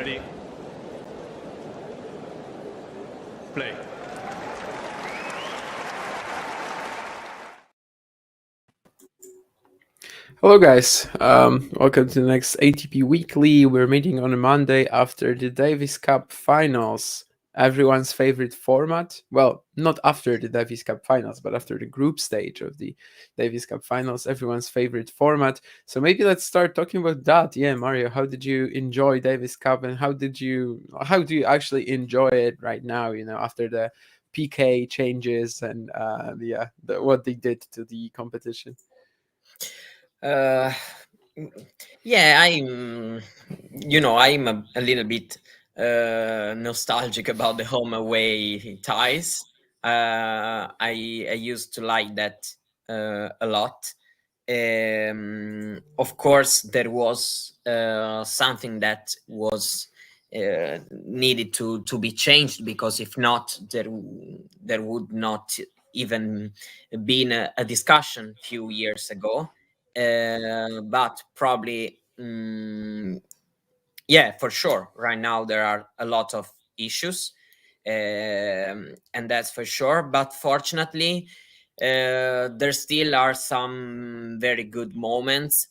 Ready? Play. Hello, guys. Welcome to the next ATP Weekly. We're meeting on a Monday after the Davis Cup finals. Everyone's favorite format. Well, not after the Davis Cup finals, but after the group stage of the Davis Cup finals. Everyone's favorite format. So maybe let's start talking about that. Yeah, Mario, how did you enjoy Davis Cup, and how do you actually enjoy it right now? After the PK changes and what they did to the competition. Uh, yeah, I'm a little bit nostalgic about the home away ties. I used to like that a lot. Of course, there was something that was needed to be changed, because if not, there would not even been a discussion a few years ago. But probably, yeah, for sure. Right now, there are a lot of issues, and that's for sure. But fortunately, there still are some very good moments,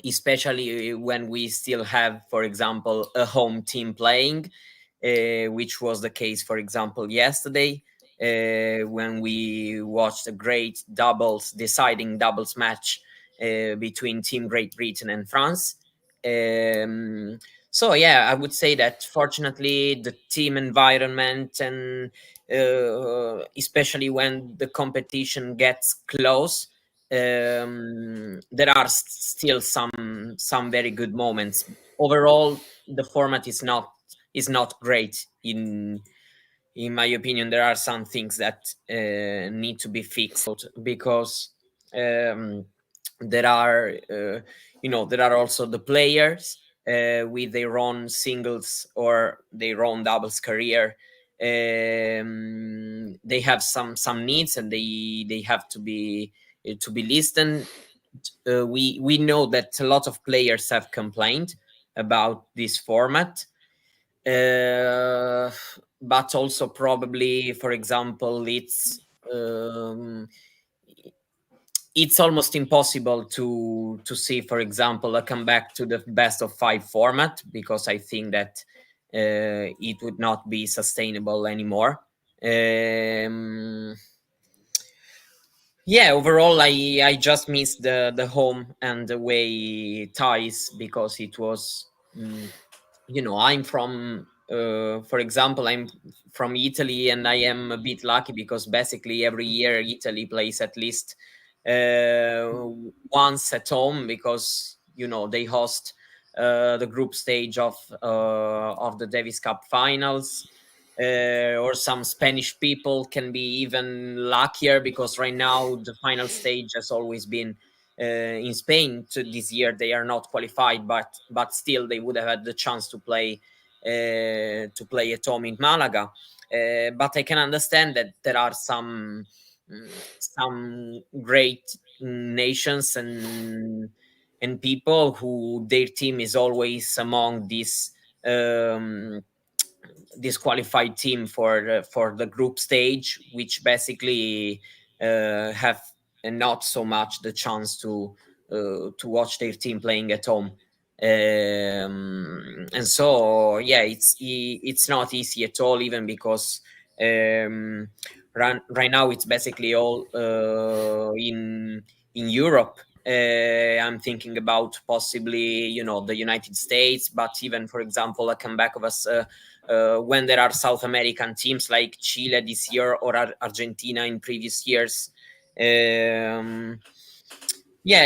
especially when we still have, for example, a home team playing, which was the case, for example, yesterday, when we watched a great deciding doubles match between Team Great Britain and France. So yeah, I would say that fortunately the team environment, and especially when the competition gets close, there are still some very good moments. Overall, the format is not great in my opinion. There are some things that need to be fixed, because there are there are also the players with their own singles or their own doubles career. They have some needs, and they have to be listened. We know that a lot of players have complained about this format, but also probably, for example, it's almost impossible to see, for example, a comeback to the best of five format, because I think that it would not be sustainable anymore. Um, yeah, overall, I just miss the home and away ties, because it was, I'm from, for example, I'm from Italy, and I am a bit lucky because basically every year Italy plays at least uh, once at home, because they host the group stage of the Davis Cup finals. Or some Spanish people can be even luckier, because right now the final stage has always been in Spain. So this year they are not qualified, but still they would have had the chance to play at home in Malaga. But I can understand that there are some great nations and people who their team is always among um, this qualified team for the group stage, which basically have not so much the chance to watch their team playing at home. And so yeah, it's not easy at all, even because right now it's basically all in Europe. I'm thinking about possibly the United States, but even, for example, a comeback of us when there are South American teams like Chile this year, or Argentina in previous years. Yeah,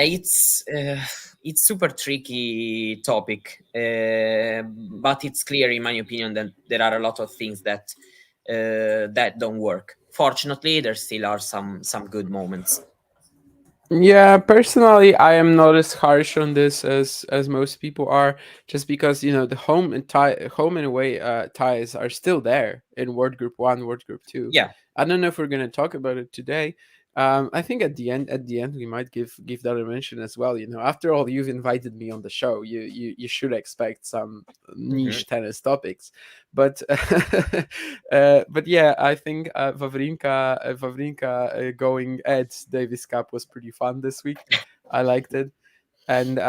it's super tricky topic, but it's clear, in my opinion, that there are a lot of things that don't work. Fortunately, there still are some good moments. Yeah, personally, I am not as harsh on this as most people are, just because the home and away ties are still there in World Group 1, World Group 2. Yeah. I don't know if we're gonna talk about it today, I think at the end, we might give that a mention as well. After all, you've invited me on the show. You should expect some Mhm. niche tennis topics, but but yeah, I think Wawrinka going at Davis Cup was pretty fun this week. I liked it, and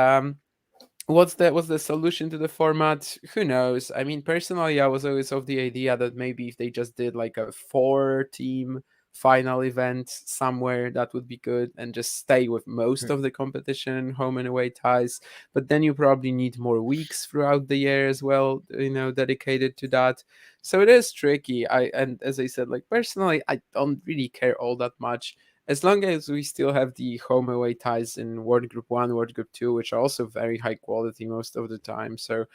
what's the solution to the format? Who knows? I mean, personally, I was always of the idea that maybe if they just did like a 4-team final event somewhere, that would be good, and just stay with most Mhm. of the competition, home and away ties. But then you probably need more weeks throughout the year as well, dedicated to that. So it is tricky. And as I said, like personally, I don't really care all that much as long as we still have the home away ties in World Group 1, World Group 2, which are also very high quality most of the time. So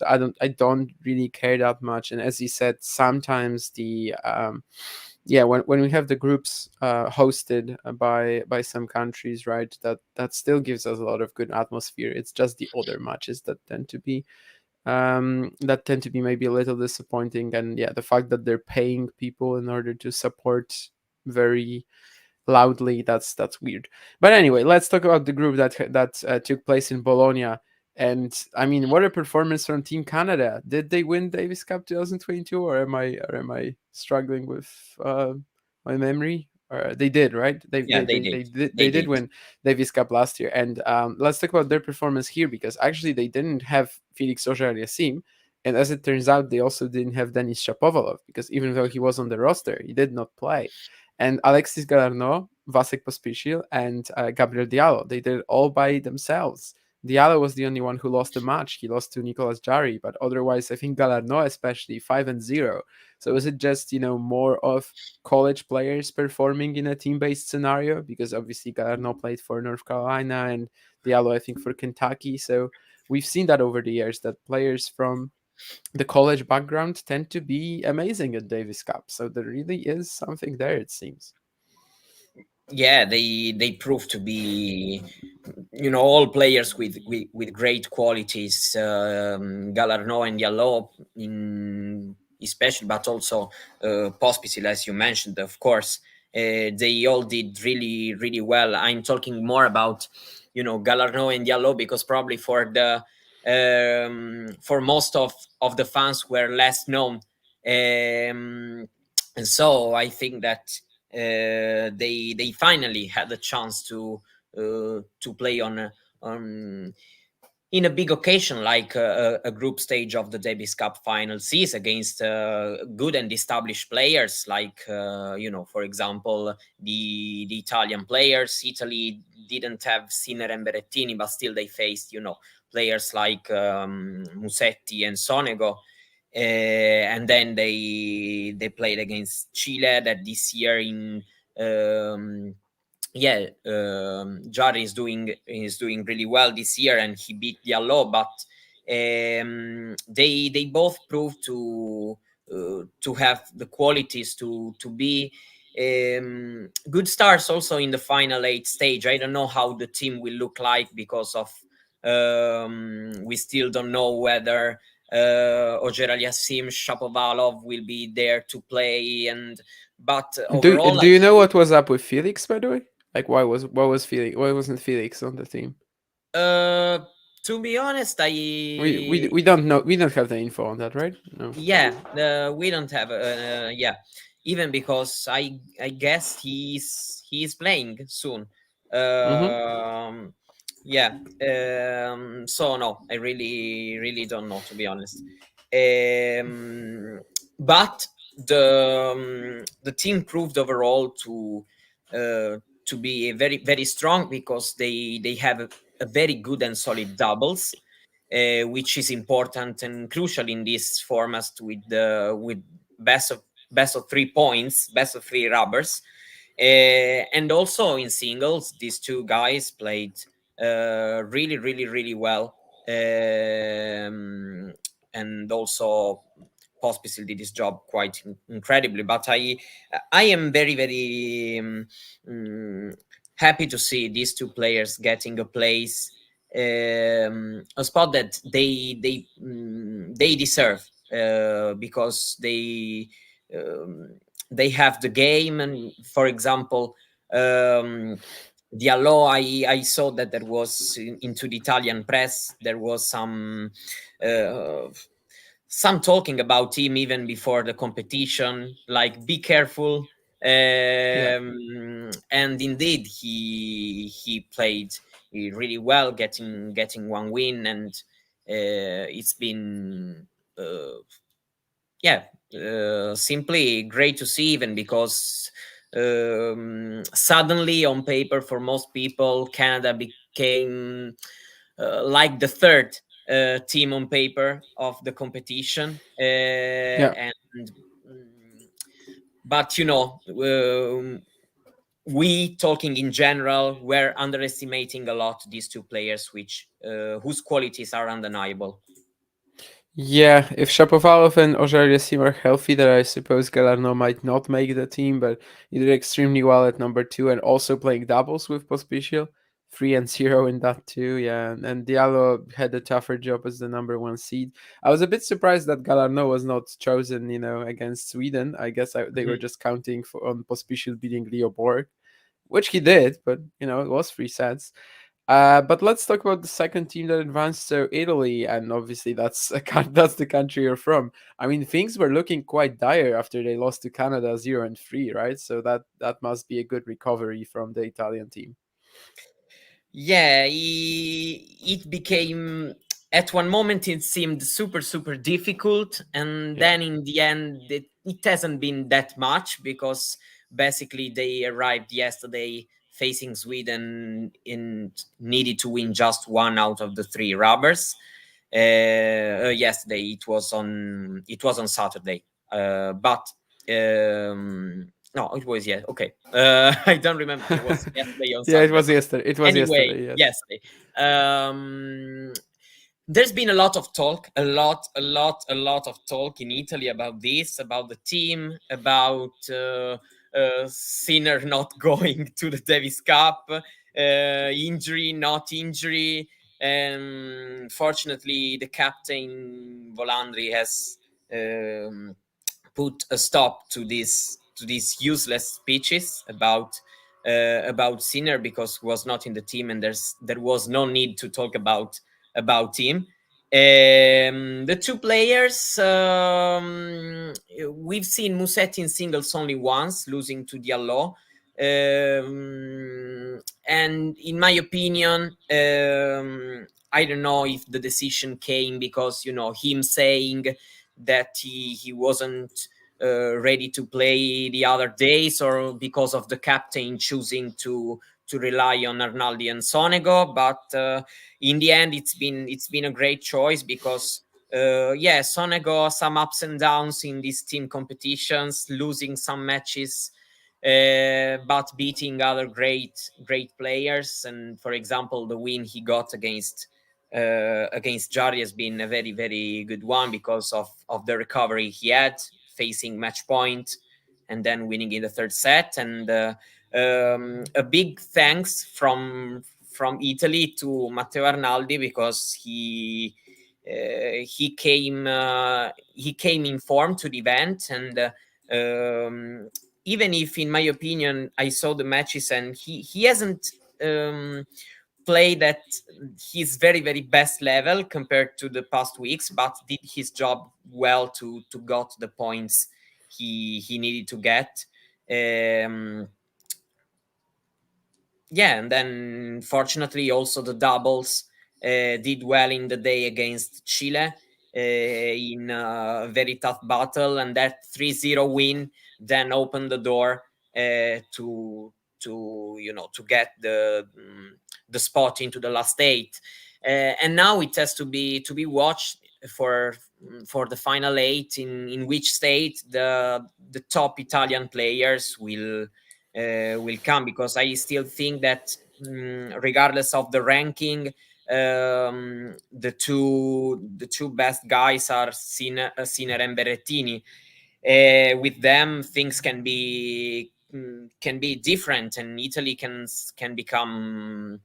I don't really care that much. And as you said, sometimes the yeah, when we have the groups hosted by some countries, right, that still gives us a lot of good atmosphere. It's just the other matches that tend to be maybe a little disappointing. And yeah, the fact that they're paying people in order to support very loudly, that's weird. But anyway, let's talk about the group that took place in Bologna. And I mean, what a performance from Team Canada. Did they win Davis Cup 2022, or am I struggling with my memory? Or they did, right? they Yeah, they they they, did. they did They they did did. win Davis Cup last year. And let's talk about their performance here, because actually they didn't have Felix Auger-Aliassime, and as it turns out, they also didn't have Denis Shapovalov, because even though he was on the roster, he did not play. And Alexis Galarneau, Vasek Pospisil, and Gabriel Diallo. They did it all by themselves. Diallo was the only one who lost the match. He lost to Nicolas Jarry, but otherwise, I think Galarneau especially 5-0. So is it just more of college players performing in a team-based scenario? Because obviously Galarneau played for North Carolina and Diallo, I think, for Kentucky. So we've seen that over the years, that players from the college background tend to be amazing at Davis Cup. So there really is something there, it seems. Yeah, they prove to be, all players with great qualities. Galarno and Diallo, in especially, but also Pospisil, as you mentioned, of course. They all did really really well. I'm talking more about Galarno and Diallo because probably for most of the fans were less known. And so I think that they finally had the chance to play on in a big occasion like a group stage of the Davis Cup final series against good and established players like for example, the Italian players. Italy didn't have Sinner and Berrettini, but still they faced players like Musetti and Sonego. And then they played against Chile that this year in um, yeah, Jari is doing really well this year, and he beat Diallo. But they both proved to have the qualities to be good stars also in the final eight stage. I don't know how the team will look like because of we still don't know whether Auger-Aliassime, Shapovalov will be there to play, and but Do overall you know what was up with Felix, by the way? Like, why was Felix? Why wasn't Felix on the team? Uh, to be honest, We don't know. We don't have the info on that, right? No. yeah, we don't have yeah, even because I guess he's playing soon. Mm-hmm. Um, yeah. So no, I really don't know, to be honest. But the team proved overall to be very very strong because they have a very good and solid doubles, which is important and crucial in this format with best of best of 3 points, best of three rubbers. And also in singles, these two guys played really, really, really well. And also Pospisil did his job quite incredibly. But I am very, very happy to see these two players getting a place, a spot that they deserve, because they have the game. And for example, Diallo, I saw that there was into the Italian press, there was some talking about him even before the competition, like be careful. And indeed, he played really well, getting one win, and it's been yeah, simply great to see, even because suddenly on paper for most people Canada became like the third team on paper of the competition, and but we talking in general, we're underestimating a lot these two players, which whose qualities are undeniable. Yeah, if Shapovalov and Ojar are healthy, then I suppose Galarno might not make the team, but he did extremely well at number 2 and also playing doubles with Pospisil, 3-0 in that too. Yeah, and Diallo had a tougher job as the number 1 seed. I was a bit surprised that Galarno was not chosen, against Sweden. I guess they were just counting on Pospisil beating Leo Borg, which he did, but it was 3 sets. But let's talk about the second team that advanced. So Italy, and obviously that's the country you're from. I mean, things were looking quite dire after they lost to Canada 0-3, right? So that must be a good recovery from the Italian team. Yeah, it became, at one moment it seemed super super difficult, and Yeah, then in the end it hasn't been that much, because basically they arrived yesterday facing Sweden and needed to win just one out of the three rubbers. Yesterday it was on Saturday, but no, it was, yeah, okay. I don't remember if it was yesterday or yeah, it Saturday. was yesterday. It was Anyway, yesterday. Yes. yesterday. There's been a lot of talk, a lot of talk in Italy about this, about the team, about Sinner not going to the Davis Cup, injury, not injury. Fortunately, the captain Volandri has put a stop to these useless speeches about Sinner, because he was not in the team, and there was no need to talk about him. The two players, we've seen Musetti in singles only once, losing to Diallo. And in my opinion, I don't know if the decision came because him saying that he wasn't ready to play the other days, or because of the captain choosing to rely on Arnaldi and Sonego. But in the end, it's been a great choice, because yeah, Sonego, some ups and downs in these team competitions, losing some matches, but beating other great players. And for example, the win he got against Jari has been a very very good one, because of the recovery he had facing match point and then winning in the third set. And a big thanks from Italy to Matteo Arnaldi, because he came informed to the event. And even if, in my opinion, I saw the matches and he hasn't played at his very very best level compared to the past weeks, but did his job well to got the points he needed to get. um yeah, and then fortunately also the doubles did well in the day against Chile, in a very tough battle, and that 3-0 win then opened the door to get the spot into the last eight. And now it has to be watched for the final eight, in which state the top Italian players will come, because I still think that regardless of the ranking, the two best guys are Sinner and Berrettini. With them, things can be different, and Italy can become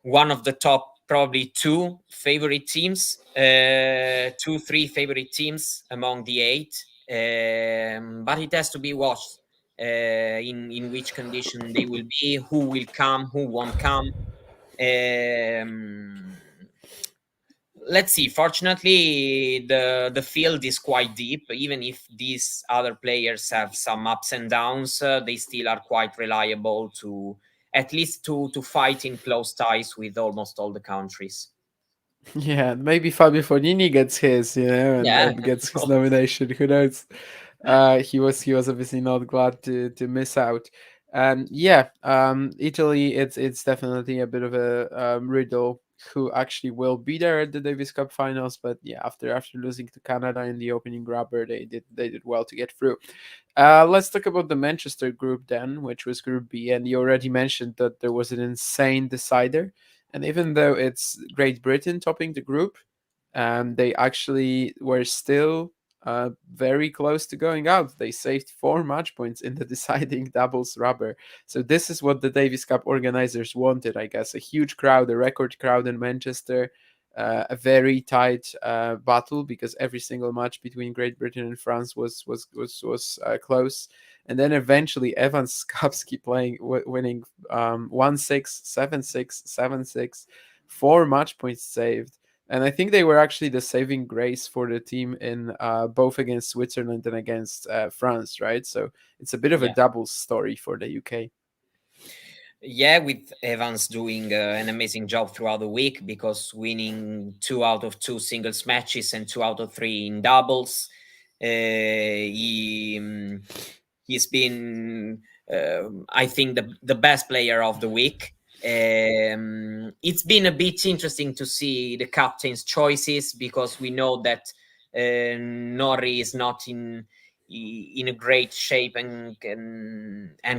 one of the top, probably two favorite teams, 2-3 favorite teams among the eight. But it has to be watched. in which condition they will be, who will come, who won't come. Um, let's see. Fortunately, the field is quite deep. Even if these other players have some ups and downs, they still are quite reliable to at least to fight in close ties with almost all the countries. Yeah, maybe Fabio Fognini gets his, Yeah. and gets his nomination. Who knows? He was obviously not glad to miss out. Yeah, Italy. It's definitely a bit of a riddle who actually will be there at the Davis Cup finals. But yeah, after losing to Canada in the opening rubber, they did well to get through. Let's talk about the Manchester group then, which was Group B, and you already mentioned that there was an insane decider. And even though it's Great Britain topping the group, they actually were still very close to going out. They saved 4 match points in the deciding doubles rubber. So this is what the Davis Cup organizers wanted, I guess. A huge crowd, a record crowd in Manchester, a very tight battle because every single match between Great Britain and France was close. And then eventually Evan Skapski winning 1-6, 7-6, 7-6, 4 match points saved. And I think they were actually the saving grace for the team in both against Switzerland and against France, right? So it's a bit of a Yeah. double story for the UK. Yeah, with Evans doing an amazing job throughout the week because winning 2 out of 2 singles matches and 2 out of 3 in doubles. He's been, I think, the best player of the week. It's been a bit interesting to see the captain's choices because we know that Nori is not in a great shape and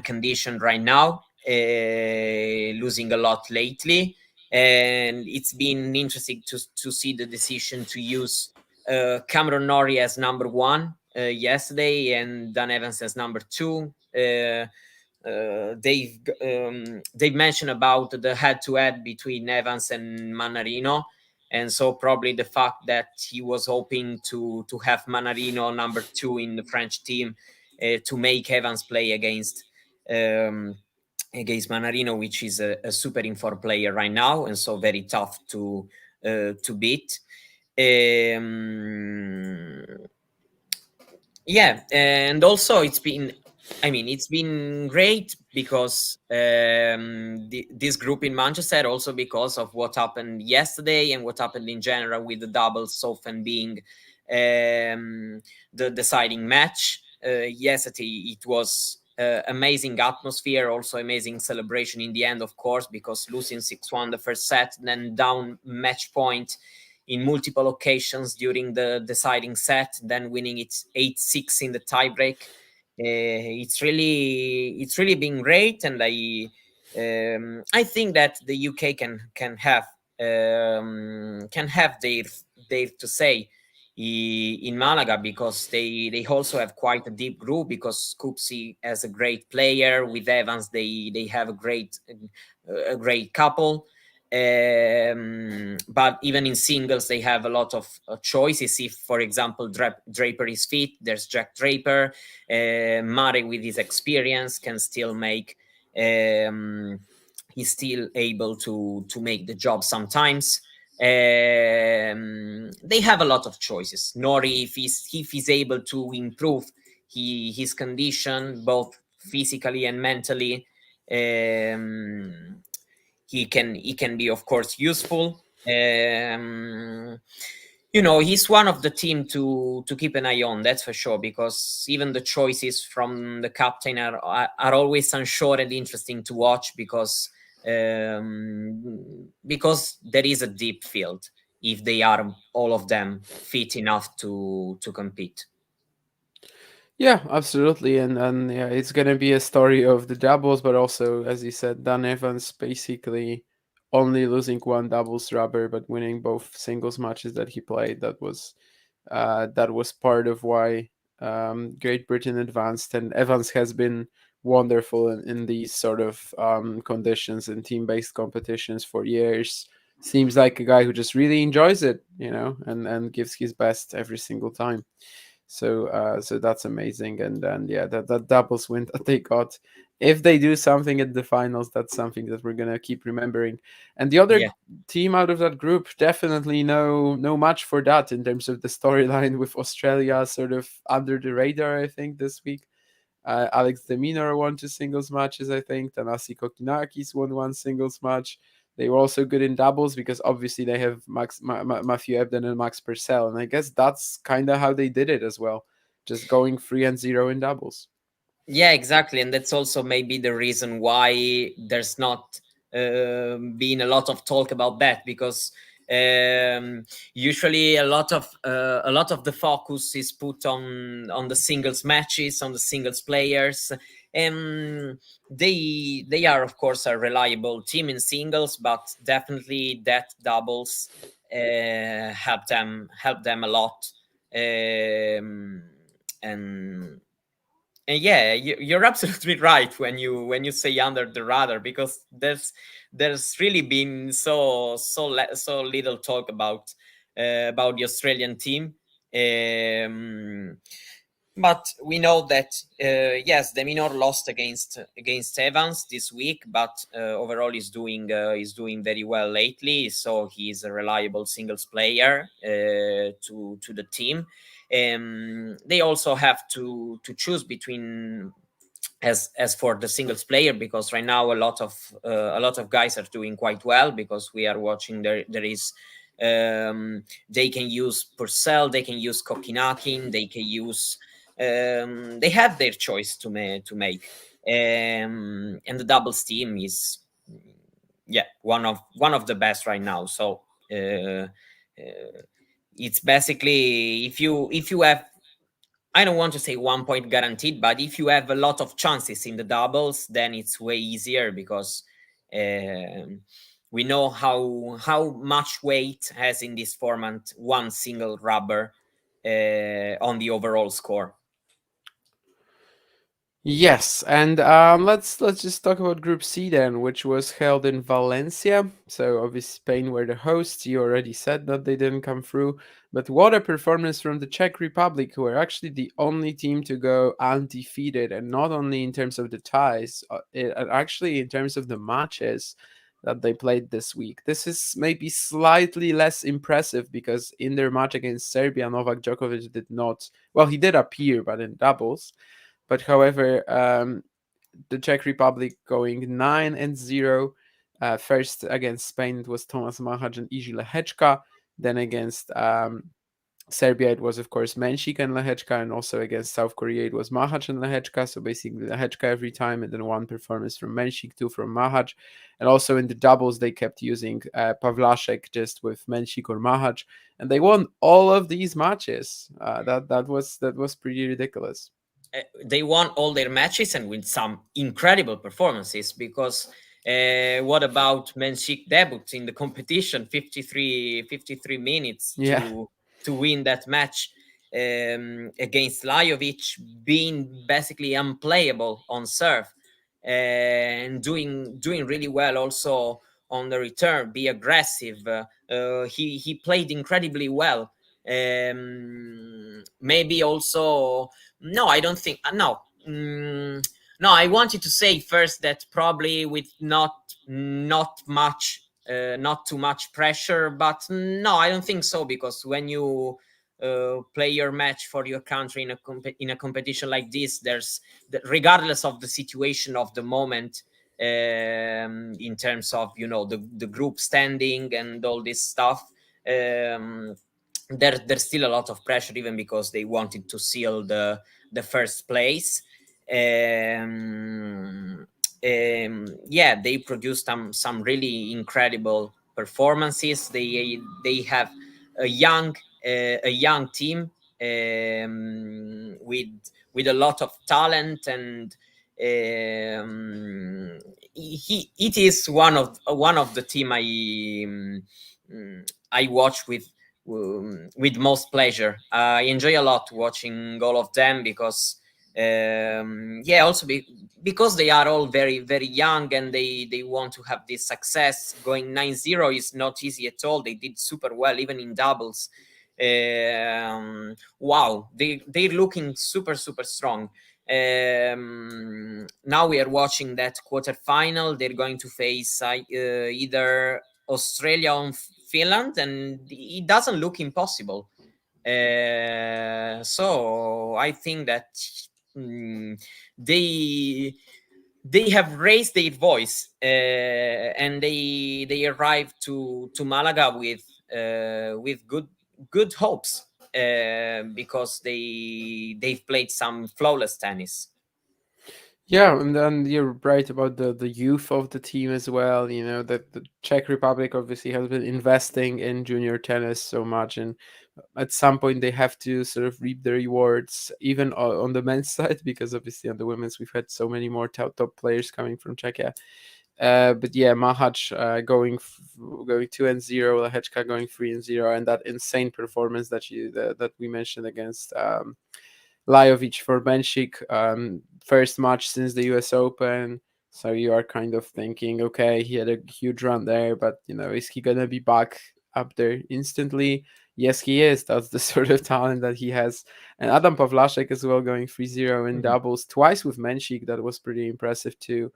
condition right now, losing a lot lately, and it's been interesting to see the decision to use Cameron Norrie as number 1 yesterday and Dan Evans as number 2. They've mentioned about the head-to-head between Evans and Manarino, and so probably the fact that he was hoping to have Manarino number 2 in the French team to make Evans play um, against Manarino, which is a super informed player right now, and so very tough to beat. Um, yeah, and also it's been great because this group in Manchester, also because of what happened yesterday and what happened in general with the doubles often being the deciding match. Yesterday it was amazing atmosphere, also amazing celebration in the end, of course, because losing 6-1 the first set, then down match point in multiple occasions during the deciding set, then winning it 8-6 in the tiebreak. It's really been great, and I think that the UK can have their to say in Malaga because they also have quite a deep group because Scoopsy as a great player with Evans they have a great couple. But even in singles, they have a lot of choices. If, for example, Draper is fit, there's Jack Draper. Murray, with his experience, can still make. He's still able to make the job sometimes. They have a lot of choices. Nori, if he's able to improve his condition both physically and mentally, he can be, of course, useful. He's one of the team to keep an eye on, that's for sure, because even the choices from the captain are always unsure and interesting to watch because there is a deep field if they are all of them fit enough to compete. Yeah, absolutely, and yeah, it's gonna be a story of the doubles, but also, as you said, Dan Evans basically only losing one doubles rubber, but winning both singles matches that he played. That was part of why Great Britain advanced, and Evans has been wonderful in these sort of conditions and team-based competitions for years. Seems like a guy who just really enjoys it, and gives his best every single time. So that's amazing. And then yeah, that doubles win that they got. If they do something at the finals, that's something that we're gonna keep remembering. And the other Yeah. team out of that group, definitely no much for that in terms of the storyline, with Australia sort of under the radar, I think, this week. Alex de Minaur won 2 singles matches, I think. Thanasi Kokinakis won 1 singles match. They were also good in doubles because obviously they have Matthew Ebden and Max Purcell, and I guess that's kind of how they did it as well, just going 3-0 in doubles. Yeah, exactly, and that's also maybe the reason why there's not been a lot of talk about that, because usually a lot of the focus is put on the singles matches, on the singles players. They are of course a reliable team in singles, but definitely that doubles help them a lot. And and yeah, you're absolutely right when you say under the radar, because there's really been so little talk about the Australian team. Um, but we know that yes, De Minaur lost against Evans this week, but overall is doing very well lately. So he's a reliable singles player to the team. They also have to choose between, as for the singles player, because right now a lot of guys are doing quite well, because we are watching there is they can use Purcell, they can use Kokinakin, they can use they have their choice to make. And the doubles team is, yeah, one of the best right now. So it's basically, if you have, I don't want to say 1 point guaranteed, but if you have a lot of chances in the doubles, then it's way easier, because um, we know how much weight has in this format one single rubber on the overall score. Yes, and let's just talk about Group C then, which was held in Valencia. So obviously Spain were the hosts. You already said that they didn't come through, but what a performance from the Czech Republic, who are actually the only team to go undefeated, and not only in terms of the ties, actually in terms of the matches that they played this week. This is maybe slightly less impressive because in their match against Serbia, Novak Djokovic did not. Well, he did appear, but in doubles. But however, the Czech Republic going 9-0. First against Spain, it was Tomas Mahac and Iji Lehečka. Then against Serbia, it was of course Menšík and Lehečka, and also against South Korea, it was Mahac and Lehečka. So basically Lehečka every time, and then one performance from Menšík, two from Mahac. And also in the doubles, they kept using Pavlášek just with Menšík or Mahac, and they won all of these matches. That was pretty ridiculous. They won all their matches, and with some incredible performances, because what about Menšík debut in the competition, 53 minutes Yeah. to win that match against Lajovic, being basically unplayable on serve, and doing really well also on the return, be aggressive. He played incredibly well. Maybe also, no, I don't think. No, no. I wanted to say first that probably with not much, not too much pressure, but no, I don't think so, because when you play your match for your country in a competition like this, there's, regardless of the situation of the moment, in terms of the group standing and all this stuff. There's still a lot of pressure, even because they wanted to seal the first place. Yeah, they produced some really incredible performances. They have a young team, with a lot of talent, and it is one of the team I watch with most pleasure. I enjoy a lot watching all of them, because yeah, also because they are all very very young, and they want to have this success. Going 9-0 is not easy at all. They did super well even in doubles. Wow, they're looking super strong. Now we are watching that quarterfinal. They're going to face either Australia or Finland, and it doesn't look impossible. So I think that they have raised their voice, and they arrived to Malaga with good hopes, because they've played some flawless tennis. Yeah, and then you're right about the youth of the team as well. You know that the Czech Republic obviously has been investing in junior tennis so much, and at some point they have to sort of reap the rewards, even on the men's side, because obviously on the women's we've had so many more top players coming from Czechia. But yeah, Mahach going 2-0, Lehečka going 3-0, and that insane performance that we mentioned against Lajovic for Benchik, first match since the US Open. So you are kind of thinking, okay, he had a huge run there, but is he gonna be back up there instantly? Yes, he is. That's the sort of talent that he has. And Adam Pavlashek as well, going 3-0 in doubles, twice with Menchik. That was pretty impressive too.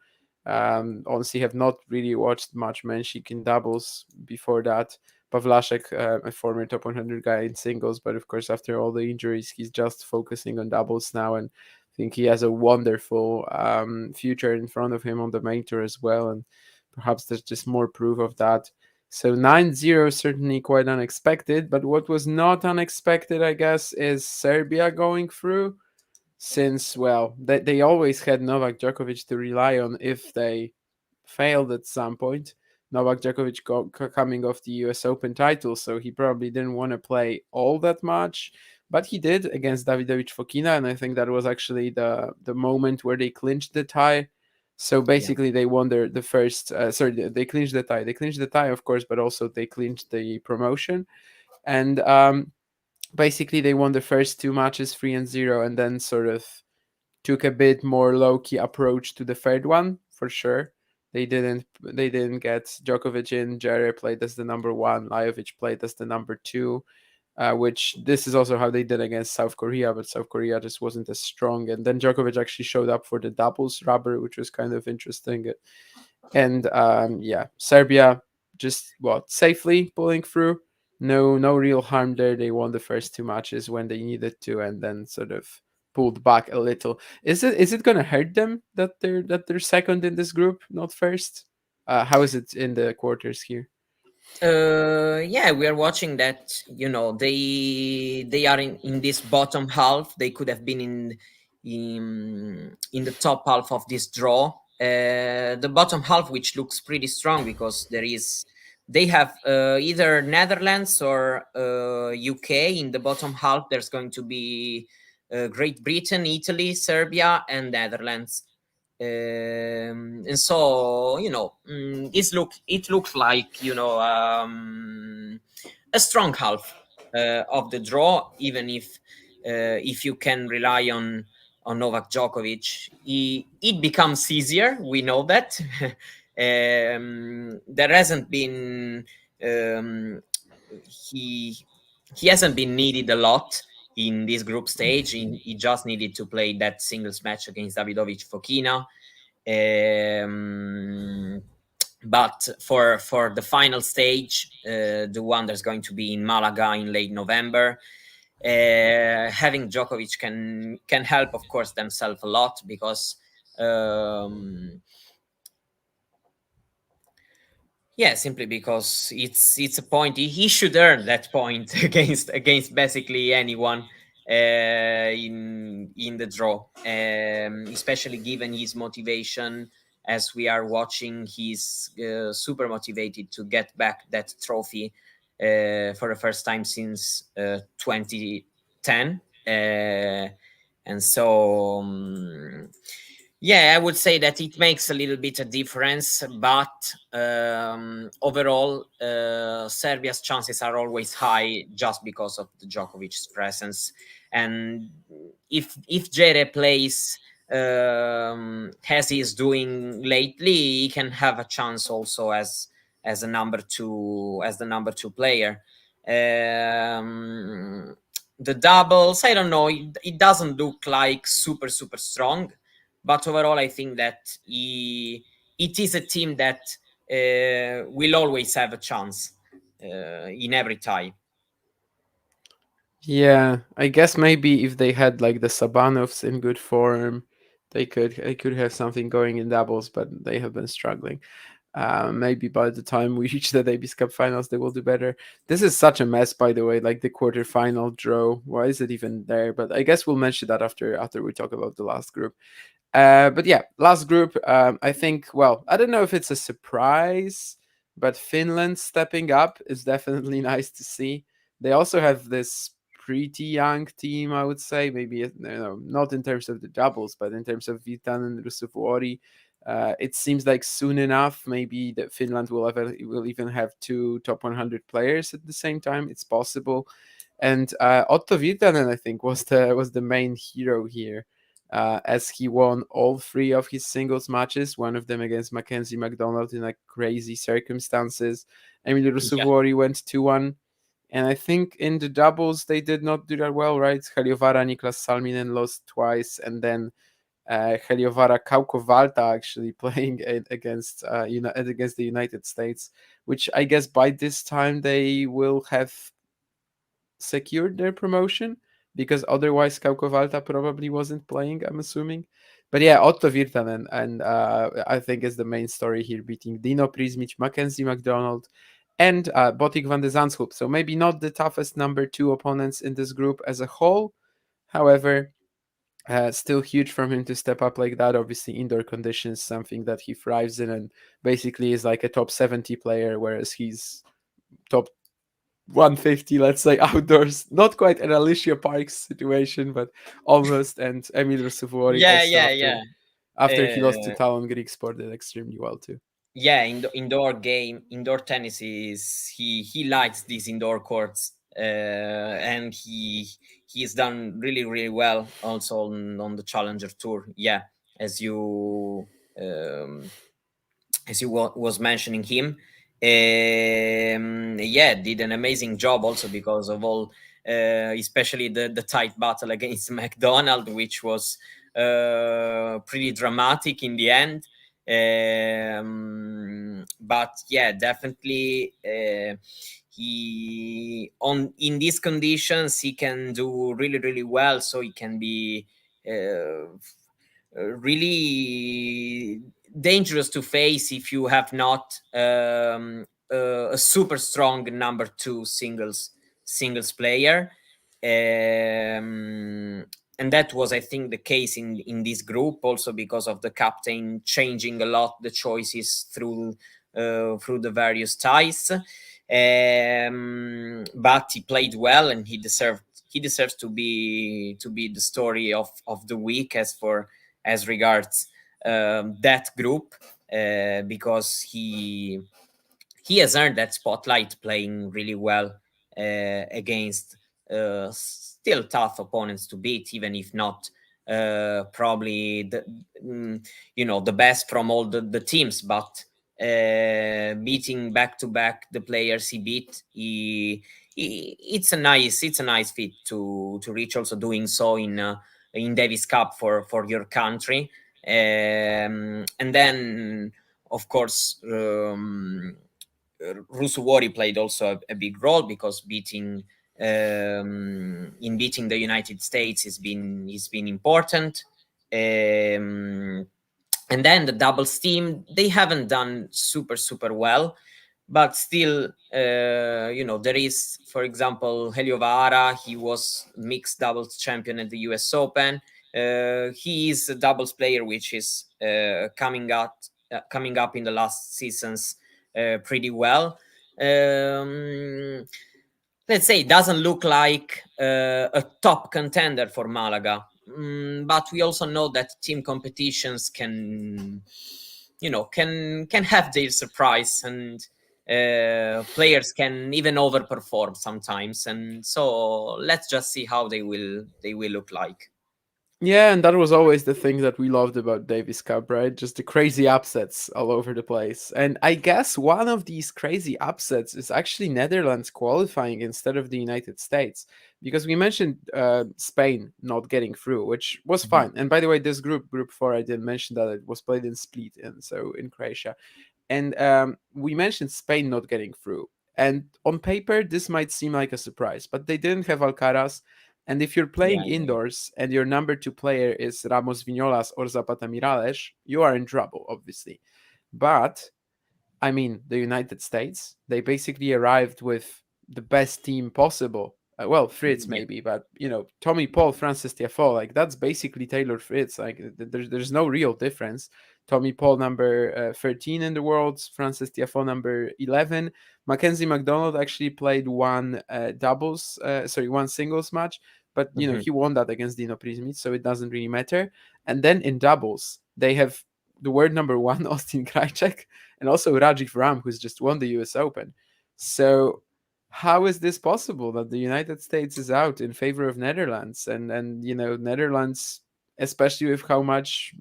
Honestly, have not really watched much Menchik in doubles before that. Pavlashek, a former top 100 guy in singles, but of course, after all the injuries, he's just focusing on doubles now, and I think he has a wonderful future in front of him on the main tour as well, and perhaps there's just more proof of that. So 9-0 certainly quite unexpected, but what was not unexpected, I guess, is Serbia going through, since, well, they always had Novak Djokovic to rely on if they failed at some point. Novak Djokovic coming off the US Open title, so he probably didn't want to play all that much, but he did against Davidovich Fokina, and I think that was actually the moment where they clinched the tie. So basically, they won the first. They clinched the tie. They clinched the tie, of course, but also they clinched the promotion, and basically they won the first two matches 3-0, and then sort of took a bit more low key approach to the third one for sure. They didn't get Djokovic in. Jere played as the number one. Lajovic played as the number two. Which this is also how they did against South Korea, but South Korea just wasn't as strong. And then Djokovic actually showed up for the doubles rubber, which was kind of interesting. And yeah, Serbia just safely pulling through. No real harm there. They won the first two matches when they needed to, and then sort of pulled back a little. Is it going to hurt them that they're second in this group, not first? How is it in the quarters here? Yeah, we are watching that. They are in this bottom half. They could have been in the top half of this draw. The bottom half, which looks pretty strong, because they have either Netherlands or UK in the bottom half. There's going to be Great Britain, Italy, Serbia, and Netherlands. And so it looks like a strong half of the draw, even if you can rely on Novak Djokovic, it becomes easier. We know that. There hasn't been he hasn't been needed a lot in this group stage. He just needed to play that singles match against Davidovich Fokina. But for the final stage, the one that's going to be in Malaga in late November, having Djokovic can help, of course, themselves a lot, because simply because it's a point. He should earn that point against basically anyone in the draw, especially given his motivation. As we are watching, he's super motivated to get back that trophy for the first time since 2010, and so. I would say that it makes a little bit of difference, but overall, Serbia's chances are always high just because of the Djokovic's presence. And if Jere plays as he is doing lately, he can have a chance also as the number two player. The doubles, I don't know, it doesn't look like super strong, but overall I think that it is a team that will always have a chance in every tie. Yeah, I guess maybe if they had like the Sabanovs in good form, they could have something going in doubles, but they have been struggling. Maybe by the time we reach the Davis Cup finals, they will do better. This is such a mess, by the way. Like the quarterfinal draw. Why is it even there? But I guess we'll mention that after we talk about the last group. But yeah, last group. I think. Well, I don't know if it's a surprise, but Finland stepping up is definitely nice to see. They also have this pretty young team, I would say. Maybe not in terms of the doubles, but in terms of Vitan and Rusuvuori. It seems like soon enough, maybe that Finland will even have two top 100 players at the same time. It's possible. And Otto Virtanen, I think, was the main hero here, as he won all three of his singles matches. One of them against Mackenzie McDonald in like crazy circumstances. Emil Yeah, Rusuvuori went 2-1. And I think in the doubles they did not do that well, right? Heliovara Niklas Salminen lost twice, and then Heliovara Kaukovalta actually playing against the United States, which I guess by this time they will have secured their promotion, because otherwise Kaukovalta probably wasn't playing, I'm assuming. But yeah, Otto Virtanen, and I think is the main story here, beating Dino Prismic, Mackenzie McDonald, and Botik van de Zandschulp. So maybe not the toughest number two opponents in this group as a whole. However, still huge from him to step up like that. Obviously, indoor conditions, something that he thrives in, and basically is like a top 70 player, whereas he's top 150, let's say, outdoors. Not quite an Alicia Parks situation, but almost. And Emil Rusuvuori yeah, also yeah, yeah. after he lost to Uh, Talon Greek Sport did extremely well too. yeah, indoor tennis is he likes these indoor courts, and he's done really well also on the Challenger Tour. Yeah, as you um, was mentioning him, yeah, did an amazing job also because of all, especially the tight battle against McDonald, which was pretty dramatic in the end. But yeah, definitely, he on in these conditions he can do really well, so he can be really dangerous to face if you have not a super strong number two singles player. And that was, I think, the case in this group, also because of the captain changing a lot the choices through the various ties. But he played well, and he deserves to be the story of the week as regards that group, because he has earned that spotlight, playing really well against still tough opponents to beat, even if not probably the best from all the teams. But beating back to back the players he beat, it's a nice feat to reach. Also doing so in Davis Cup for your country. And then, of course, Rusuvuori played also a big role, because beating the United States has been important. And then the doubles team, they haven't done super well, but still, there is, for example, Heliovara. He was mixed doubles champion at the US Open. He is a doubles player which is coming up in the last seasons pretty well. Let's say it doesn't look like a top contender for Malaga. But we also know that team competitions can have their surprise, and players can even overperform sometimes. And so let's just see how they will look like. Yeah, and that was always the thing that we loved about Davis Cup, right? Just the crazy upsets all over the place. And I guess one of these crazy upsets is actually Netherlands qualifying instead of the United States, because we mentioned Spain not getting through, which was Mhm. fine. And by the way, this Group 4, I didn't mention that it was played in Split, and so in Croatia. And we mentioned Spain not getting through. And on paper, this might seem like a surprise, but they didn't have Alcaraz. And if you're Yeah, playing yeah, indoors and your number two player is Ramos Vignolas or Zapata Miralles, you are in trouble, obviously. But I mean, the United States, they basically arrived with the best team possible. Well, Fritz yeah. maybe, but Tommy Paul, Francis Tiafoe, like that's basically Taylor Fritz. Like there's no real difference. Tommy Paul number 13 in the world, Francis Tiafoe number 11. Mackenzie McDonald actually played one singles match, but Mhm. he won that against Dino Prismic, so it doesn't really matter. And then in doubles, they have the world number one Austin Krajicek and also Rajiv Ram, who's just won the US Open. So how is this possible that the United States is out in favor of Netherlands and Netherlands, especially with how much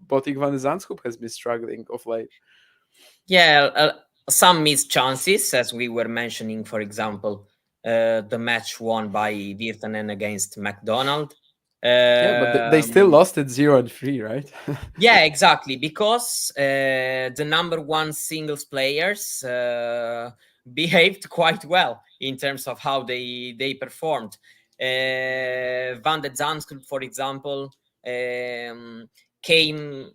Botic van de Zandschulp has been struggling of late? Yeah, some missed chances, as we were mentioning. For example, the match won by Virtanen against McDonald. Yeah, but they still Um, lost it 0-3, right? yeah, exactly, because the number one singles players behaved quite well in terms of how they performed. Van de Zandschulp, for example, came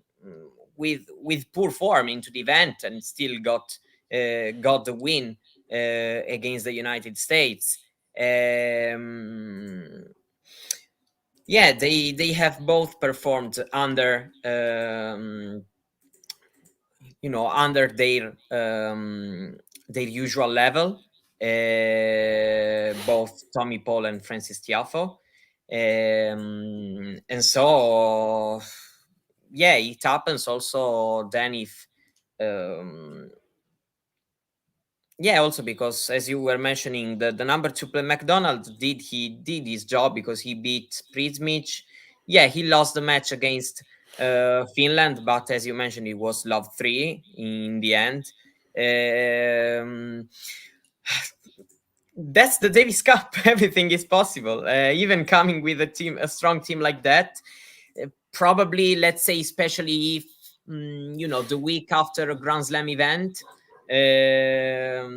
with poor form into the event and still got the win against the United States. Yeah, they have both performed under under their usual level. Both Tommy Paul and Francis Tiafo, and so yeah, it happens also then if um, yeah, also because as you were mentioning, the number two play McDonald did his job because he beat Prismic. Yeah, he lost the match against Finland, but as you mentioned, it was love three in the end. Um, that's the Davis Cup. Everything is possible. Even coming with a strong team like that, probably, let's say, especially if the week after a Grand Slam event, um,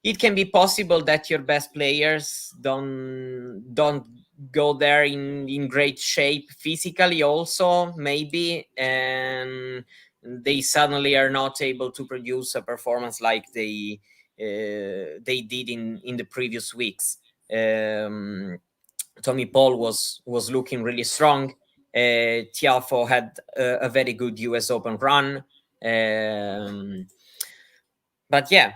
it can be possible that your best players don't go there in great shape physically also, maybe, and they suddenly are not able to produce a performance like they did in the previous weeks. Tommy Paul was looking really strong. Tiafo had a very good US Open run. But yeah,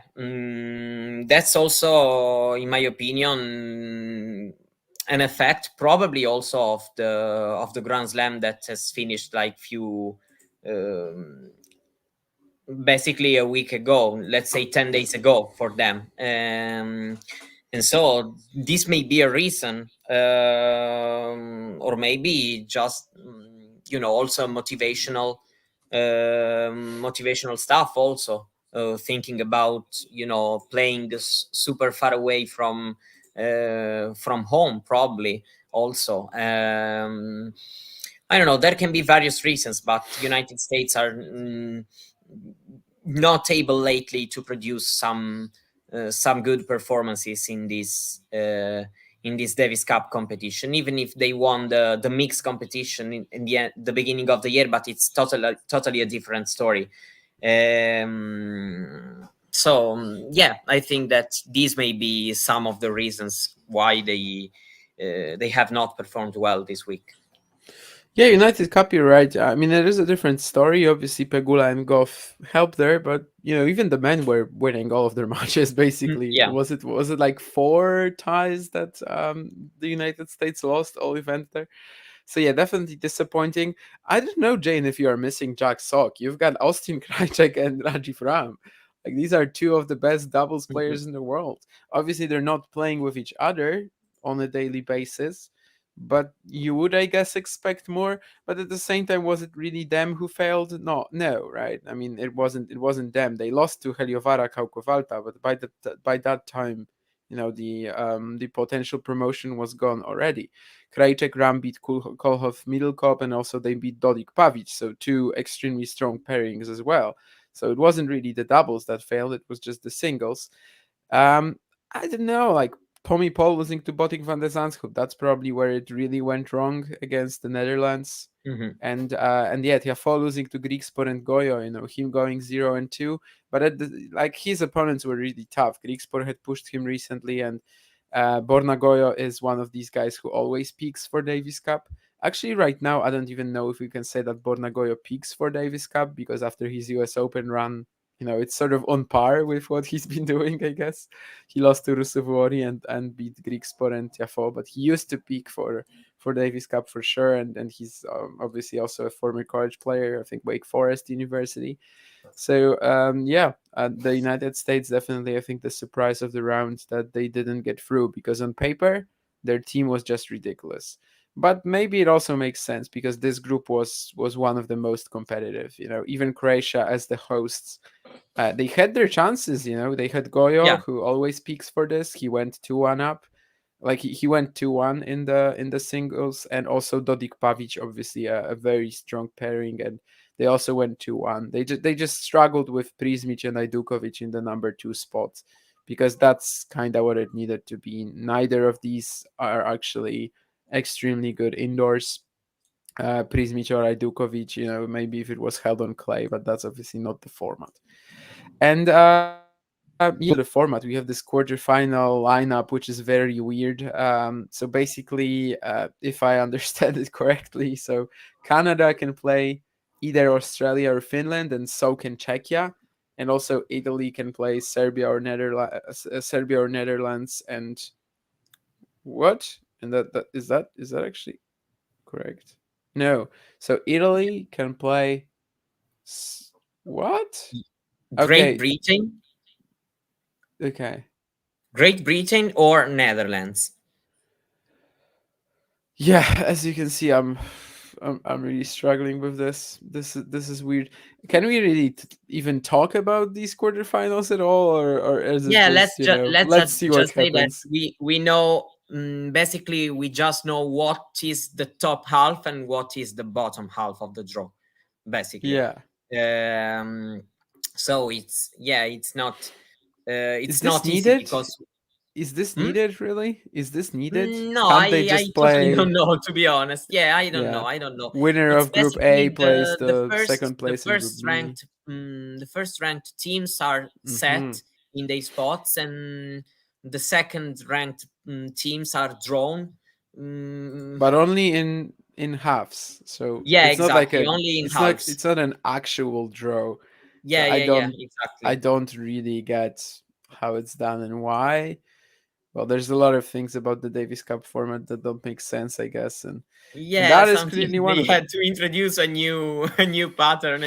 that's also, in my opinion, an effect probably also of the Grand Slam that has finished like few basically a week ago, let's say 10 days ago for them. And so this may be a reason, or maybe just, also motivational stuff also. Thinking about, playing this super far away from home, probably also. I don't know. There can be various reasons, but United States are not able lately to produce some good performances in this Davis Cup competition. Even if they won the mixed competition in the beginning of the year, but it's totally a different story. So yeah, I think that these may be some of the reasons why they have not performed well this week. Yeah, United Cup, you're right. I mean, it is a different story. Obviously, Pegula and Goff helped there, but even the men were winning all of their matches. Basically, Yeah. was it like four ties that the United States lost all event there? So yeah, definitely disappointing. I don't know, Jane, if you are missing Jack Sock. You've got Austin Krajicek and Rajiv Ram. Like these are two of the best doubles Mhm. players in the world. Obviously, they're not playing with each other on a daily basis, but you would, I guess, expect more. But at the same time, was it really them who failed? No, right? I mean, it wasn't them. They lost to Heliovara Kaukovalta, but by that time, the potential promotion was gone already. Krajicek Ram beat Kolhov Middlekop, and also they beat Dodik Pavic, so two extremely strong pairings as well. So it wasn't really the doubles that failed; it was just the singles. Um, I don't know, like Tommy Paul losing to Botic van der Zandschulp. That's probably where it really went wrong against the Netherlands. Mhm. And yeah, Tiafoe losing to Griekspoor and Goyo, him going 0-2. But like his opponents were really tough. Griekspoor had pushed him recently, and Borna Goyo is one of these guys who always peaks for Davis Cup. Actually, right now, I don't even know if we can say that Borna Goyo peaks for Davis Cup, because after his US Open run, it's sort of on par with what he's been doing, I guess. He lost to Rusevuori and beat Griekspoor and Tiafoe, but he used to peak for Davis Cup for sure, and he's obviously also a former college player, I think Wake Forest University. So yeah, the United States definitely, I think, the surprise of the round that they didn't get through, because on paper their team was just ridiculous. But maybe it also makes sense because this group was one of the most competitive. Even Croatia as the hosts, they had their chances. They had Goyo, Yeah, who always peaks for this. He went 2-1 up, like he went 2-1 in the singles, and also Dodik Pavic, obviously a very strong pairing, and they also went 2-1. They just struggled with Prizmic and Ajdukovic in the number 2 spot, because that's kind of what it needed to be. Neither of these are actually extremely good indoors. Prizmic or Ajdukovic, maybe if it was held on clay, but that's obviously not the format. And yeah, the format, we have this quarterfinal lineup, which is very weird. So basically, if I understand it correctly, so Canada can play either Australia or Finland, and so can Czechia, and also Italy can play Serbia or Netherlands, and what? And that is that actually correct? No. So Italy can play. What? Great Okay. Britain, Okay. Great Britain or Netherlands. Yeah, as you can see, I'm really struggling with this. This is weird. Can we really even talk about these quarterfinals at all, or is it Yeah, just let's let's see what just say that happens? we know, basically we just know what is the top half and what is the bottom half of the draw, basically. Yeah. Um, so it's not Is it's this not easy needed? because Is this hmm? needed really? Is this needed? No, Can't they I just totally don't play? know, to be honest. Yeah, I don't know. Yeah. I don't know. Winner It's of Group A basically plays the the first second place in Group B. the first ranked teams are Hmm. set in their spots, and the second ranked teams are drawn. Mm, But only in halves. So yeah, it's not like exactly. a Only in it's not halves. it's not an actual draw. So Yeah, I yeah, yeah, don't I exactly. don't really get how it's done and why. Well, there's a lot of things about the Davis Cup format that don't make sense, I guess, and Yeah, that is something clearly one they of them. had to introduce a new a new pattern,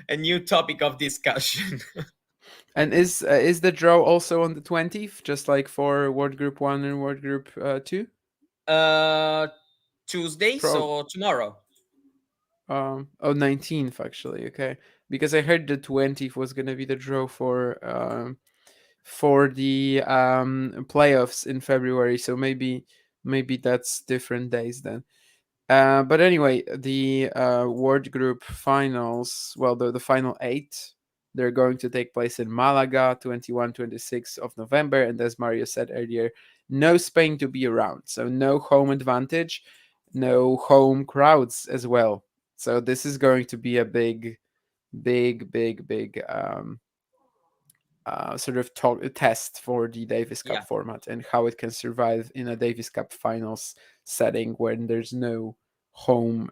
a new topic of discussion. And is the draw also on the 20th, just like for World Group 1 and World Group 2? uh Tuesday, Pro so tomorrow. 19th actually, okay. Because I heard the 20th was going to be the draw for the playoffs in February, so maybe that's different days then. But anyway, the World Group finals, well, the final eight, they're going to take place in Malaga, 21, 26 of November. And as Mario said earlier, no Spain to be around. So no home advantage, no home crowds as well. So this is going to be a big, big, big, big sort of test for the Davis Cup Yeah. format and how it can survive in a Davis Cup finals setting when there's no home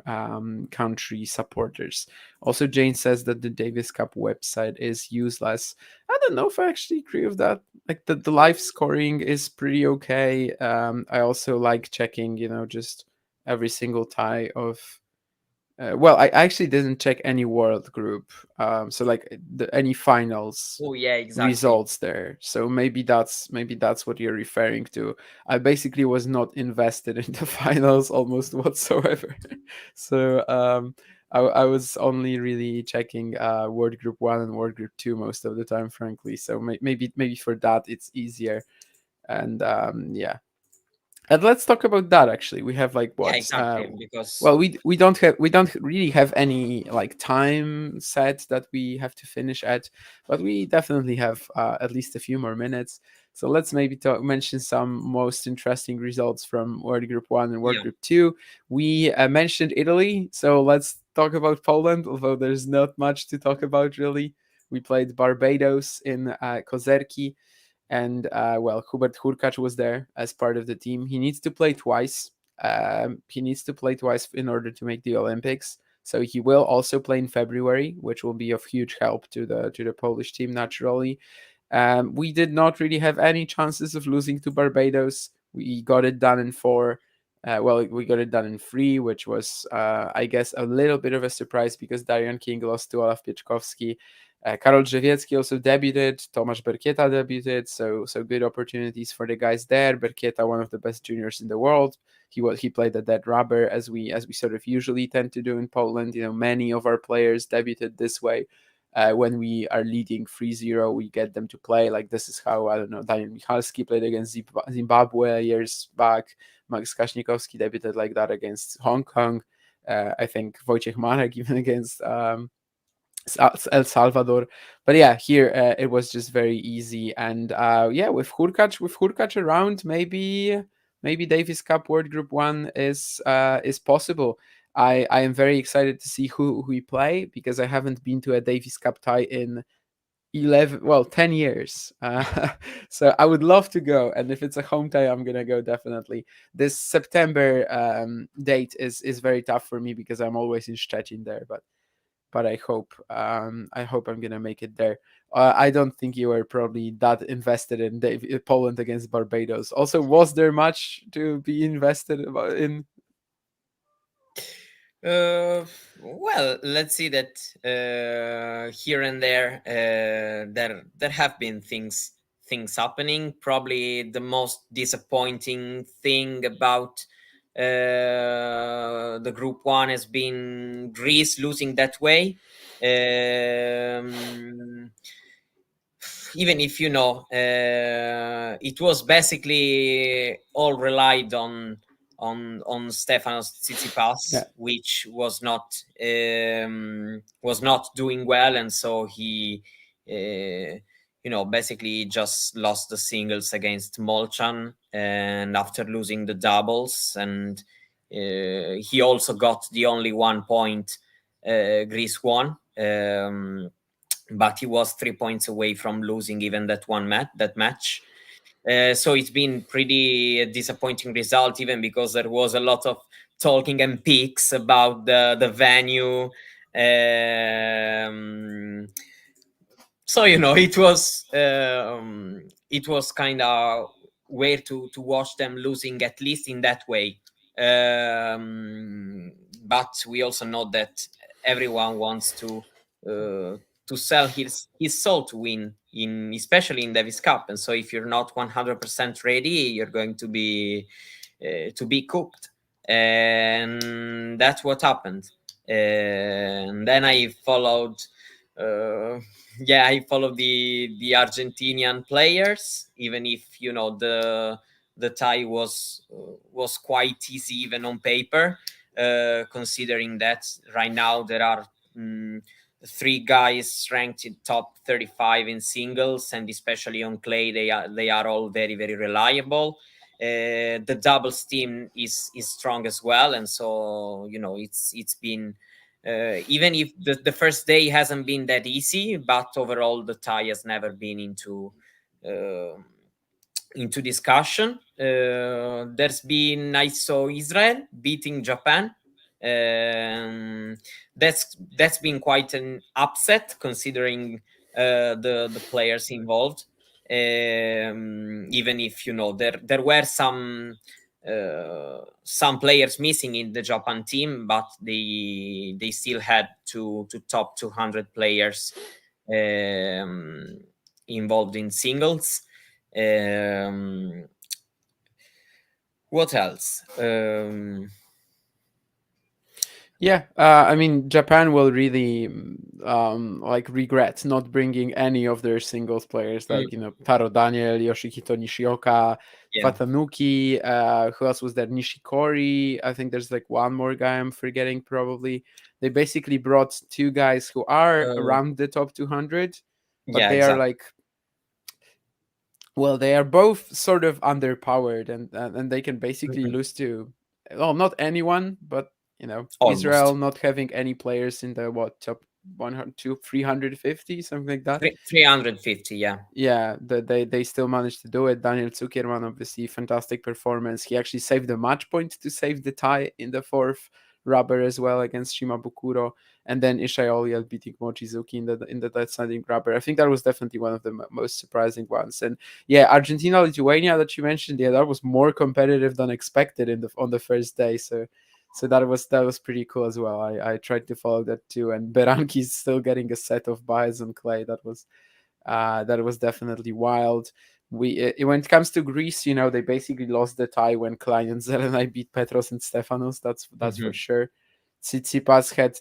country supporters. Also, Jane says that the Davis Cup website is useless. I don't know if I actually agree with that. Like the live scoring is pretty okay. I also like checking, just every single tie Well, I actually didn't check any world group, so like any finals Oh yeah, exactly. results there. So maybe that's what you're referring to. I basically was not invested in the finals almost whatsoever. So I was only really checking World Group 1 and World Group 2 most of the time, frankly. So maybe for that it's easier. And yeah. And let's talk about that actually. We have like Yeah, what exactly. Because well, we don't really have any like time set that we have to finish at, but we definitely have at least a few more minutes. So let's maybe mention some most interesting results from World Group 1 and World yeah, Group 2. We mentioned Italy, so let's talk about Poland, although there's not much to talk about really. We played Barbados in Kozerki, and well, Hubert Hurkacz was there as part of the team. He needs to play twice. He needs to play twice in order to make the Olympics. So he will also play in February, which will be of huge help to the Polish team naturally. We did not really have any chances of losing to Barbados. We got it done in four. Well, we got it done in three, which was, I guess, a little bit of a surprise because Darian King lost to Olaf Pieczkowski. Karol Drzewiecki also debuted. Tomasz Berkieta debuted. So good opportunities for the guys there. Berkieta, one of the best juniors in the world. He played a dead rubber as we sort of usually tend to do in Poland. You know, many of our players debuted this way. When we are leading 3-0, we get them to play. Like this is how, I don't know, Daniel Michalski played against Zimbabwe years back. Max Kasznikowski debuted like that against Hong Kong. I think Wojciech Marek even against El Salvador. But yeah, here it was just very easy. And yeah, with Hurkacz around, maybe Davis Cup World Group 1 is possible. I am very excited to see who we play because I haven't been to a Davis Cup tie in 10 years. So I would love to go, and if it's a home tie, I'm gonna go definitely. This September date is very tough for me because I'm always in Szczecin there, but I hope I'm gonna make it there. I don't think you were probably that invested in Poland against Barbados. Also, was there much to be invested in? well, let's see that here and there there have been things happening. Probably the most disappointing thing about the Group 1 has been Greece losing that way. Even if it was basically all relied on Stefanos Tsitsipas, Yeah. which was not doing well, and so he basically just lost the singles against Molchan, and after losing the doubles, and he also got the only 1 point Greece won. But he was 3 points away from losing even that match. So it's been pretty disappointing result, even because there was a lot of talking and peaks about the venue. So it was kind of weird to watch them losing, at least in that way. But we also know that everyone wants to sell his soul to win, especially in Davis Cup. And so if you're not 100% ready, you're going to be cooked, and that's what happened. And then I followed I followed the Argentinian players, even if the tie was quite easy even on paper, considering that right now there are 3 guys ranked in top 35 in singles, and especially on clay they are all very, very reliable. The doubles team is strong as well, and so it's been even if the first day hasn't been that easy, but overall the tie has never been into discussion. There's been, I saw Israel beating Japan. That's been quite an upset considering the players involved. Even if there were some some players missing in the Japan team, but they still had to top 200 players involved in singles. What else? Yeah, I mean, Japan will really like regret not bringing any of their singles players, like Taro Daniel, Yoshihito Nishioka, Yeah. Watanuki. Who else was there? Nishikori. I think there's like one more guy I'm forgetting. Probably they basically brought two guys who are around the top 200, but Yeah, they are exactly. like, well, they are both sort of underpowered, and they can basically Mhm. lose to, well, not anyone, but Israel Almost not having any players in the top 100 to 350, something like that. 350. Yeah. Yeah, they still managed to do it. Daniel Zuckerman, obviously, fantastic performance. He actually saved the match point to save the tie in the fourth rubber as well against Shimabukuro, and then Ishai Oliel beating Mochizuki in the deciding rubber. I think that was definitely one of the most surprising ones. And yeah, Argentina Lithuania that you mentioned, yeah, that was more competitive than expected on the first day. So that was pretty cool as well. I tried to follow that too, and Beranki's still getting a set of buys on clay. That was definitely wild. When it comes to Greece, they basically lost the tie when Klein and Zelenay beat Petros and Stefanos. That's for Mhm. sure. Tsitsipas had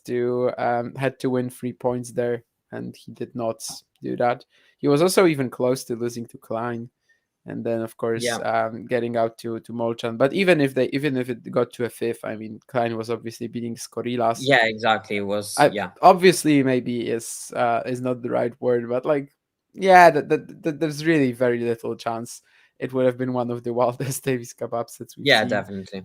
to win 3 points there, and he did not do that. He was also even close to losing to Klein, and then of course Yeah. getting out to Molchan. But even if it got to a fifth, I mean, Klein was obviously beating Skorilas. Yeah, exactly. It was, I yeah. obviously maybe is not the right word, but like, yeah, there's really very little chance it would have been one of the wildest Davis Cup upsets we've Yeah, seen. definitely.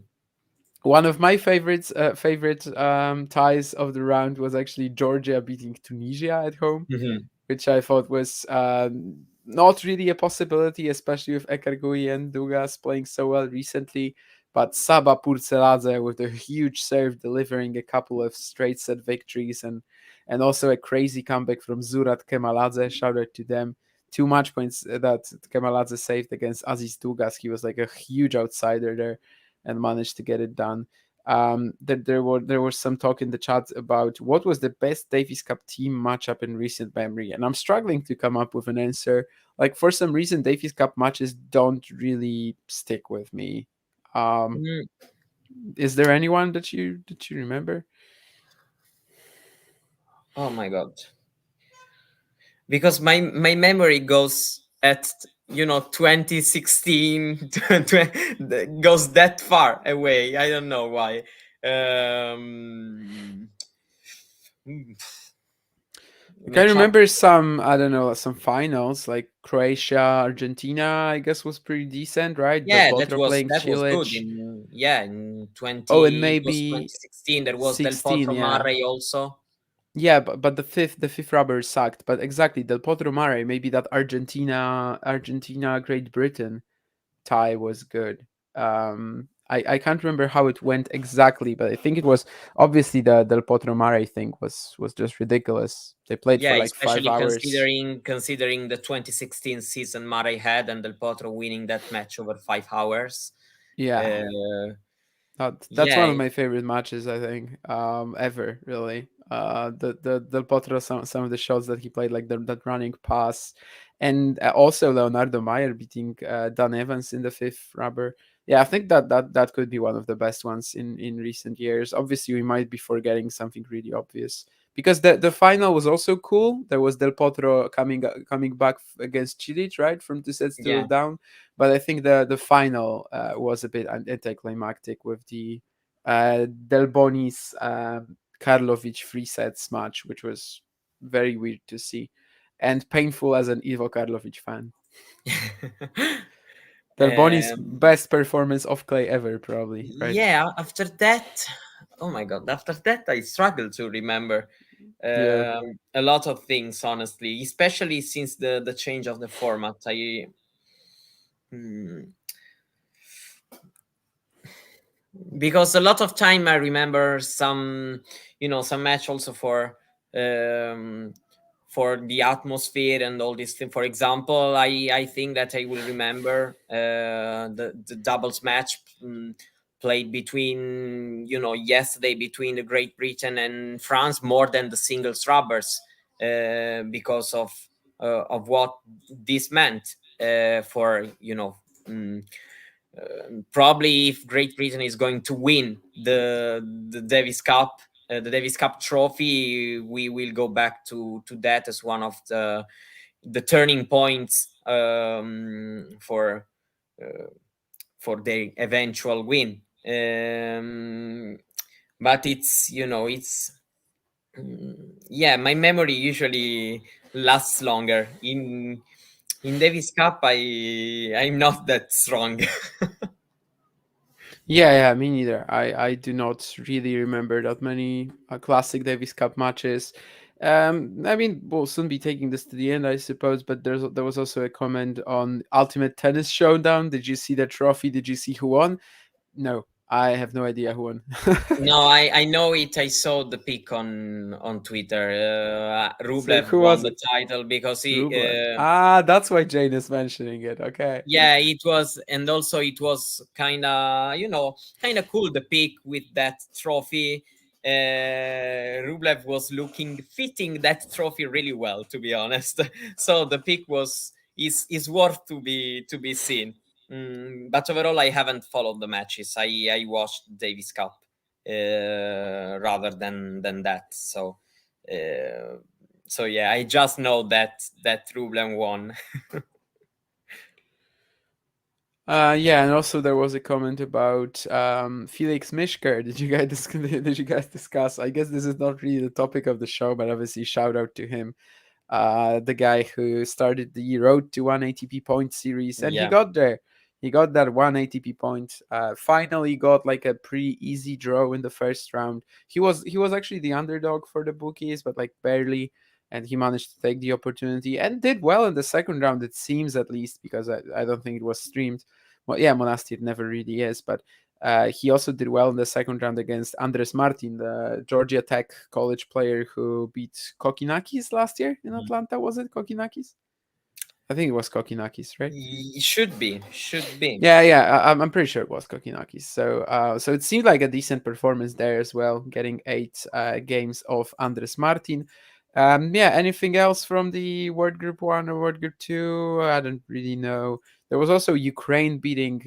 One of my favorite ties of the round was actually Georgia beating Tunisia at home, Mhm. which I thought was not really a possibility, especially with Ekargui and Dugas playing so well recently. But Saba Purceladze with a huge serve, delivering a couple of straight set victories, and also a crazy comeback from Zurat Kemaladze. Shout out to them. 2 match points that Kemaladze saved against Aziz Dugas. He was like a huge outsider there and managed to get it done. That there was some talk in the chat about what was the best Davis Cup team matchup in recent memory, and I'm struggling to come up with an answer. Like, for some reason, Davis Cup matches don't really stick with me. Um, Mm. is there anyone that you remember? Oh my God. Because my memory goes at 2016 goes that far away. I don't know why. um mm, Like, I Matchup. remember some, I don't know, some finals like Croatia, Argentina. I guess was pretty decent, right? Del Yeah, Potro playing that was good Cilic. in, in Oh, and 20, it was maybe 2016. There was Del 16. Potro Yeah. Mare also. Yeah, but the fifth rubber sucked. But exactly, Del Potro Mare, maybe that Argentina Great Britain tie was good. I can't remember how it went exactly, but I think it was obviously the Del Potro Mare thing was just ridiculous. They played Yeah, for like five especially hours. considering the 2016 season Mare had, and Del Potro winning that match over 5 hours. Yeah, uh that's one of yeah. my favorite matches, I think, ever, really. The Del Potro, some of the shots that he played, like that running pass, and also Leonardo Mayer beating Dan Evans in the fifth rubber. Yeah, I think that could be one of the best ones in recent years. Obviously, we might be forgetting something really obvious because the final was also cool. There was Del Potro coming back against Cilic, right, from 2 sets to Yeah. down. But I think the final was a bit anticlimactic with the Del Boni's Karlovic 3 sets match, which was very weird to see and painful as an Ivo Karlovic fan. Del Boni's um best performance off clay ever, probably, right? yeah, after that, oh my God, after that I struggle to remember Yeah. a lot of things, honestly, especially since the change of the format. Hmm, because a lot of time I remember some match also um for the atmosphere and all this thing. For example, I think that I will remember the doubles match played between, yesterday between the Great Britain and France more than the singles rubbers, because of what this meant for, probably if Great Britain is going to win the Davis Cup, the Davis Cup trophy, we will go back to that as one of the turning points for the eventual win. But yeah, my memory usually lasts longer. In Davis Cup, I'm not that strong. Yeah, me neither. I do not really remember that many classic Davis Cup matches. I mean, we'll soon be taking this to the end, I suppose. But there was also a comment on Ultimate Tennis Showdown. Did you see the trophy? Did you see who won? No, I have no idea who won. No, I know it. I saw the pic on Twitter. So Rublev who won was the it? title because he Rublev. Ah, that's why Jane is mentioning it. Okay. yeah, it was, and also it was kind of cool, the pic with that trophy. Rublev was looking fitting that trophy really well, to be honest. So the pic is worth to be seen. But overall, I haven't followed the matches. I watched Davis Cup rather than that. So yeah, I just know that Rublev won. Yeah, and also there was a comment about Felix Mishker. Did you guys discuss? I guess this is not really the topic of the show, but obviously shout out to him, the guy who started the road to 1 ATP point series, and he Yeah. got there. He got that 1 ATP point. Finally, got like a pretty easy draw in the first round. He was actually the underdog for the bookies, but like barely, and he managed to take the opportunity and did well in the second round. It seems, at least, because I don't think it was streamed. Well, yeah, Monastir never really is, but he also did well in the second round against Andres Martin, the Georgia Tech college player who beat Kokinakis last year in Atlanta. Was it Kokinakis? I think it was Kokinakis, right? Should be. Yeah. I'm pretty sure it was Kokinakis. So it seemed like a decent performance there as well, getting 8 games of Andres Martin. Yeah. Anything else from the World Group 1 or World Group 2? I don't really know. There was also Ukraine beating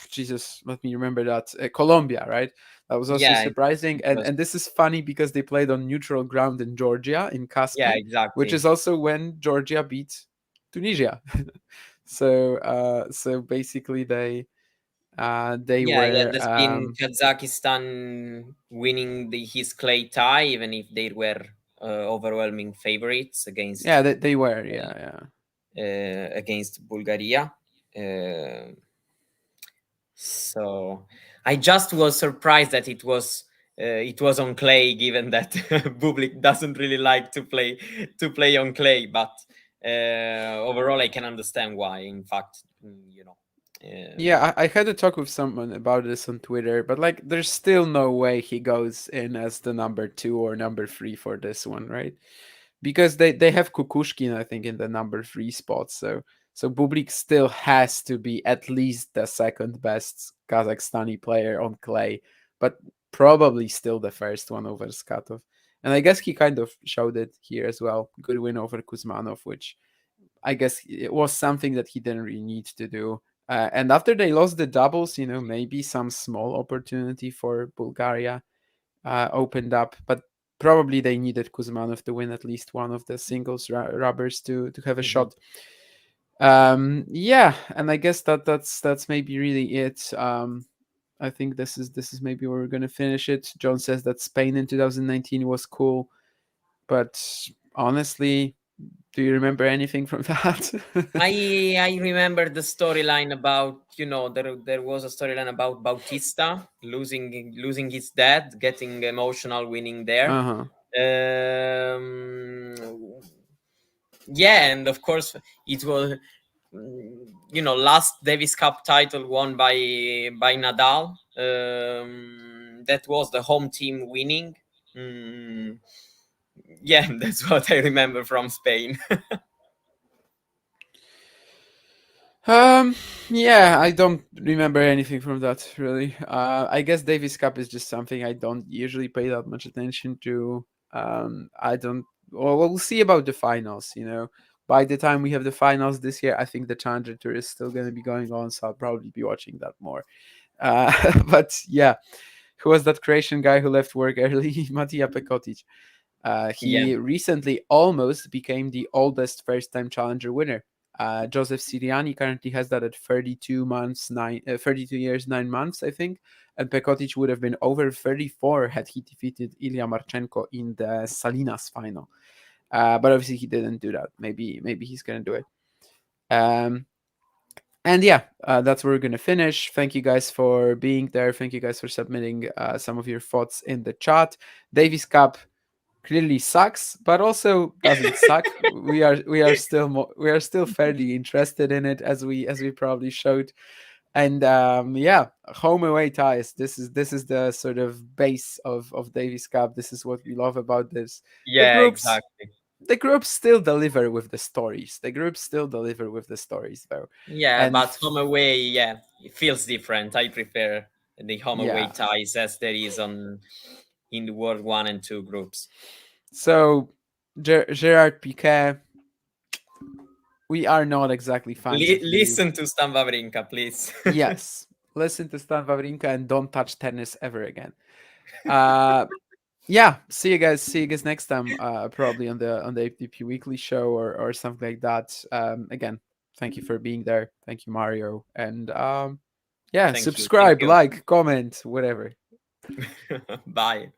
Jesus, let me remember that. Colombia, right? That was also Yeah, surprising, it and was. and this is funny because they played on neutral ground in Georgia, in Yeah, Caspian, which exactly. is also when Georgia beat Tunisia. So basically they Yeah, were there's been Kazakhstan winning his clay tie, even if they were overwhelming favorites yeah, they were, yeah. against Bulgaria. Uh, so I just was surprised that it was on clay, given that Bublik doesn't really like to play on clay. But overall, I can understand why. In fact, Yeah, I had a talk with someone about this on Twitter, but like, there's still no way he goes in as the number 2 or number 3 for this one, right? Because they have Kukushkin, I think, in the number 3 spot. So Bublik still has to be at least the second best Kazakhstani player on clay, but probably still the first one over Skatov. And I guess he kind of showed it here as well. Good win over Kuzmanov, which I guess it was something that he didn't really need to do. And after they lost the doubles, maybe some small opportunity for Bulgaria opened up, but probably they needed Kuzmanov to win at least one of the singles rubbers to have a mhm. shot. Yeah, and I guess that's maybe really it. I think this is maybe where we're gonna finish it. John says that Spain in 2019 was cool, but honestly, do you remember anything from that? I remember the storyline about, there was a storyline about Bautista losing his dad, getting emotional, winning there. Uh-huh. Um, yeah, and of course it was, last Davis Cup title won by Nadal. That was the home team winning. Yeah, that's what I remember from Spain. Um, yeah, I don't remember anything from that really. I guess Davis Cup is just something I don't usually pay that much attention to. I don't. Well, we'll see about the finals. By the time we have the finals this year, I think the Challenger Tour is still going to be going on, so I'll probably be watching that more. But yeah, who was that Croatian guy who left work early? Matija Pekotic. Yeah, He recently almost became the oldest first-time challenger winner. Joseph Siriani currently has that at 32 years, 9 months, I think. And Pekotic would have been over 34 had he defeated Ilya Marchenko in the Salinas final. But obviously he didn't do that. Maybe he's gonna do it. Um, and yeah, that's where we're gonna finish. Thank you guys for being there. Thank you guys for submitting some of your thoughts in the chat. Davis Cup clearly sucks, but also doesn't suck. We are still fairly interested in it, as we probably showed. And yeah, home away ties. This is the sort of base of Davis Cup. This is what we love about this. The yeah, groups exactly. the groups still deliver with the stories. The groups still deliver with the stories though. Yeah, And but home away, yeah, it feels different. I prefer the home away yeah. ties as there is on in the World One and Two groups. So Gerard Piquet, we are not exactly fans of you. Listen to Stan Wawrinka, please. Yes, listen to Stan Wawrinka and don't touch tennis ever again. Uh, yeah, see you guys. See you guys next time. Probably on the ATP Weekly show or something like that. Again, thank you for being there. Thank you, Mario, and yeah, Thank you. Thank subscribe, you. like, comment, whatever. Bye.